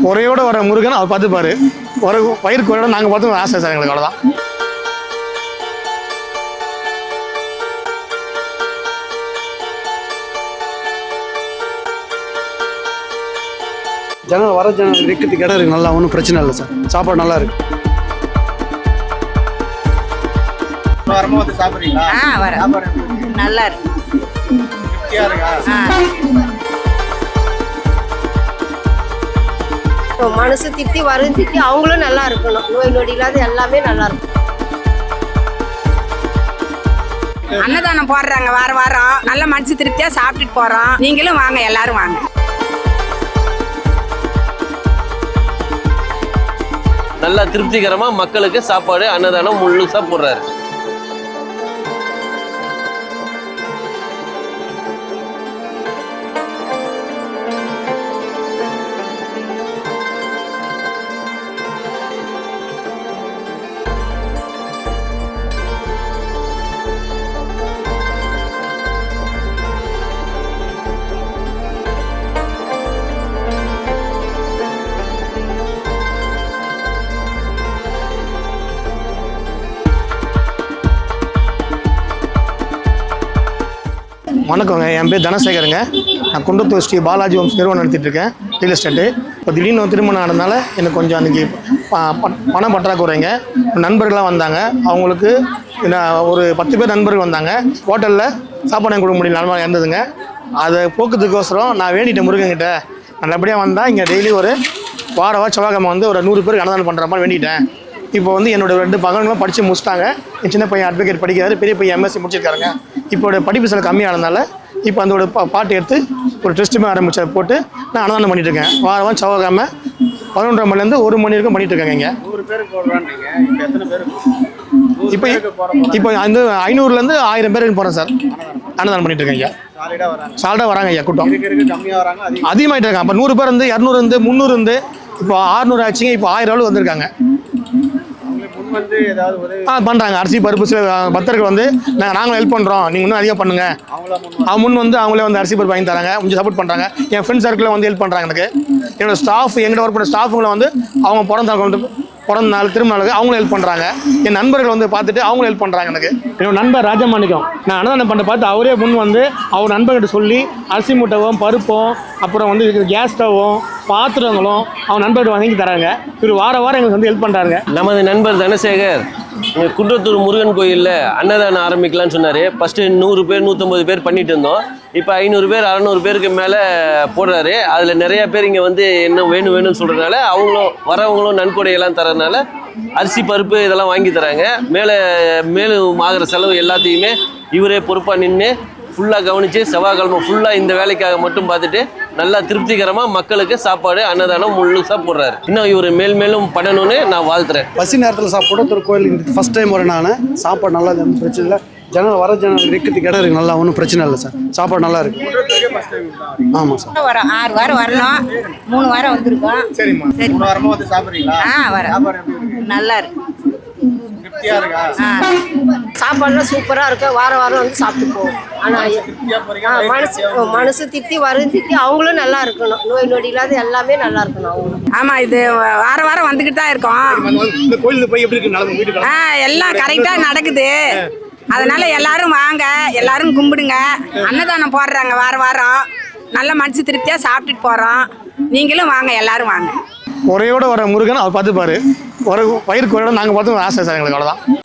குறையோட வர முருகன் அவர் பார்த்துப்பாரு. ஒரு வயிறு குறையோட நாங்கள் பார்த்து ஆசை சார் எங்களுக்கு, அவ்வளோதான். ஜனங்கள் வர ஜனங்கள் இருக்கிறதுக்கு இடம் இருக்குது, நல்லா ஒன்றும் பிரச்சனை இல்லை சார். சாப்பாடு நல்லா இருக்கு. வரும்போது சாப்பிட்றீங்களா? நல்லா இருக்கு. மனசு திட்டி வரும் திட்டி அவங்களும் நல்லா இருக்கணும். நோய் நொடி இல்லாத எல்லாமே நல்லா இருக்கும். அன்னதானம் போடுறாங்க வாரம் வாரம். நல்ல மனசு திருப்தியா சாப்பிட்டுட்டு போறோம். நீங்களும் வாங்க, எல்லாரும் வாங்க. நல்லா திருப்திகரமா மக்களுக்கு சாப்பாடு அன்னதானம் முழுசா போடுறாரு. வணக்கங்க, என் பேர் தனசேகருங்க. நான் குன்றத்தூர் ஸ்ரீ பாலாஜி ஹோம்ஸ் நிறுவனம் நடத்திட்டுருக்கேன், ரியல் எஸ்டேட்டு. இப்போ திடீர்னு திருமணம் ஆனதுனால எனக்கு கொஞ்சம் அன்றைக்கி பணம் பற்றாக்குறைங்க. நண்பர்கள்லாம் வந்தாங்க, அவங்களுக்கு ஒரு 10 பேர் நண்பர்கள் வந்தாங்க. ஹோட்டலில் சாப்பாடு கொடுக்க முடியல, நிலமா இருந்ததுங்க. அதை போக்குறதுக்கோசரம் நான் வேண்டிட்டேன் முருகன்கிட்ட, நல்லபடியாக வந்தால் இங்கே டெய்லி ஒரு வாரம் செவ்வாய்க்கிழமை வந்து ஒரு 100 பேருக்கு அன்னதானம் பண்ணுற மாதிரி வேண்டிட்டேன். இப்போ வந்து என்னோட 2 மகன்களும் படித்து முடிச்சிட்டாங்க. என் சின்ன பையன் அட்வொகேட் படிக்கிறாரு, பெரிய பையன் எம்எஸ்சி முடிச்சிருக்காருங்க. இப்போட படிப்பு சில கம்மியானதுனால இப்போ அதோட பாட்டு எடுத்து ஒரு டெஸ்ட்டுமே ஆரம்பிச்சு போட்டு நான் அன்னதானம் பண்ணிட்டுருக்கேன். வாரம் செவ்வாய்க்கிழமை 11:30 மணிலேருந்து 1 மணி வரைக்கும் பண்ணிட்டுருக்கேங்க. இங்கே 100 பேருக்கு போடுறான்றீங்க, இப்போ எத்தனை பேர்? இப்போ அந்த 500லேருந்து 1000 பேருக்கு போகிறேன் சார், அன்னதானம் பண்ணிட்டு இருக்கேன். ஐயா சால்டாக வராங்க ஐயா, கூட்டம் அதிகமாகிட்டு இருக்காங்க. அப்போ 100 பேர் இருந்து 200 இருந்து 300 இருந்து இப்போ 600 ஆச்சுங்க. இப்போ 1000 அளவு வந்திருக்காங்க. பண்ணுறாங்க. அரிசி பருப்பு சில பக்தர்கள் வந்து நாங்களும் ஹெல்ப் பண்ணுறோம், நீங்கள் இன்னும் அதிகம் பண்ணுங்கள். முன் வந்து அவங்களே வந்து அரிசி பருப்பு வாங்கி தராங்க, கொஞ்சம் சப்போர்ட் பண்ணுறாங்க. என் ஃப்ரெண்ட் சர்க்கிளில் வந்து ஹெல்ப் பண்ணுறாங்க. எனக்கு என்னோடய ஸ்டாஃப், எங்கிட்ட ஒர்க் பண்ண ஸ்டாஃபுங்களை வந்து அவங்க பிறந்த நாள் திரும்ப நாளுக்கு அவங்களும் ஹெல்ப் பண்ணுறாங்க. என் நண்பர்கள் வந்து பார்த்துட்டு அவங்களும் ஹெல்ப் பண்ணுறாங்க. எனக்கு என்னோட நண்பர் ராஜமாணிக்கம், நான் அன்னதானம் பண்ண பார்த்து அவரே முன் வந்து அவர் நண்பர்கிட்ட சொல்லி அரிசி மூட்டவும் பருப்பும் அப்புறம் வந்து கேஸ் ஸ்டவ்வும் பாத்திரங்களும் அவன் நண்பர்கிட்ட வாங்கி தராங்க. இவர் வாரம் எங்களுக்கு வந்து ஹெல்ப் பண்ணுறாங்க. நமது நண்பர் தனசேகர் இங்கே குன்றத்தூர் முருகன் கோயிலில் அன்னதானம் ஆரம்பிக்கலான்னு சொன்னார். ஃபஸ்ட்டு 100 பேர் 150 பேர் பண்ணிட்டு இருந்தோம். இப்போ 500 பேர் 600 பேருக்கு மேலே போடுறாரு. அதில் நிறையா பேர் இங்கே வந்து என்ன வேணும்னு சொல்கிறதுனால வரவங்களும் நன்கொடையெல்லாம் தரதுனால அரிசி பருப்பு இதெல்லாம் வாங்கி தராங்க. மேலும் ஆகிற செலவு எல்லாத்தையுமே இவரே பொறுப்பாக நின்று ஃபுல்லாக கவனித்து செவ்வாய்க்கிழமை ஃபுல்லாக இந்த வேலைக்காக மட்டும் பார்த்துட்டு நல்லா திருப்திகரமாக மக்களுக்கு சாப்பாடு அன்னதானம் முழுசாக போடுறாரு. இன்னும் இவர் மேலும் பண்ணணும்னு நான் வாழ்த்துறேன். பசி நேரத்தில் சாப்பிட ஒரு கோயிலுக்கு ஃபஸ்ட் டைம் வரேன் நான். சாப்பாடு நல்லா எதுவும் பிரச்சனை இல்லை. வர ஜனங்கள் இருக்கிறதுக்கு இடம் இருக்குது, நல்லா ஒன்றும் பிரச்சனை இல்லை சார். சாப்பாடு நல்லா இருக்கு. ஆமாம் சார். வரோம் 6 வாரம் வரணும், 3 வாரம் வந்திருக்கோம். சரிம்மா, 3 வாரமா வந்து சாப்பிட்றீங்களா? நல்லா இருக்கு. சாப்பாடுலாம் சூப்பராக இருக்கு. வாரம் வந்து சாப்பிட்டு போவோம். ஆனால் மனசு திட்டி வரும் திட்டி அவங்களும் நல்லா இருக்கணும். நோய் நொடி இல்லாத எல்லாமே நல்லா இருக்கணும் அவங்களும். ஆமா, இது வாரம் வந்துக்கிட்டு தான் இருக்கோம். இந்த கோயிலுக்கு போய் எப்படி இருக்கு? எல்லாம் கரெக்டாக நடக்குது. அதனால எல்லாரும் வாங்க, எல்லாரும் கும்பிடுங்க. அன்னதானம் போடுறாங்க வாரம். நல்ல மனசு திருப்தியா சாப்பிட்டுட்டு போறோம். நீங்களும் வாங்க, எல்லாரும் வாங்க. குறையோட வர முருகன் அவர் பார்த்துப்பாரு. ஒரு வயிறு குறையோட நாங்கள் பார்த்து ஆசை சார் எங்களுக்கு, அவ்வளோதான்.